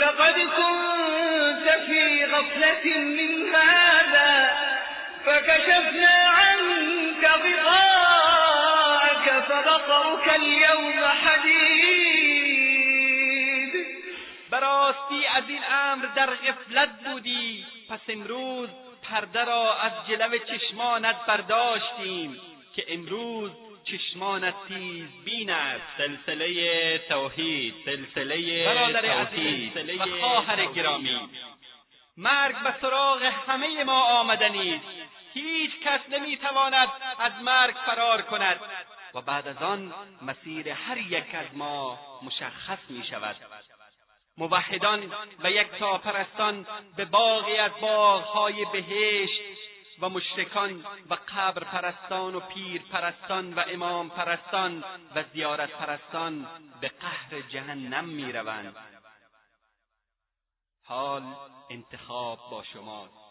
لقد كنت في غفلة من هذا فكشفنا عنك غطاءك فبصرك اليوم حديد. براستی از این امر در غفلت بودی، پس امروز پرده را از جلو چشمانت برداشتیم که امروز چشمانت تیز بین است. سلسله توحید، سلسله برادر توحید عزیز و خواهر گرامی، مرگ به سراغ همه ما آمدنی است. هیچ کس نمیتواند از مرگ فرار کند و بعد از آن مسیر هر یک از ما مشخص می شود. موحدان و یکتاپرستان به باغی از باغهای بهشت و مشرکان و قبر پرستان و پیر پرستان و امام پرستان و زیارت پرستان به قهر جهنم می روند. حال انتخاب با شماست.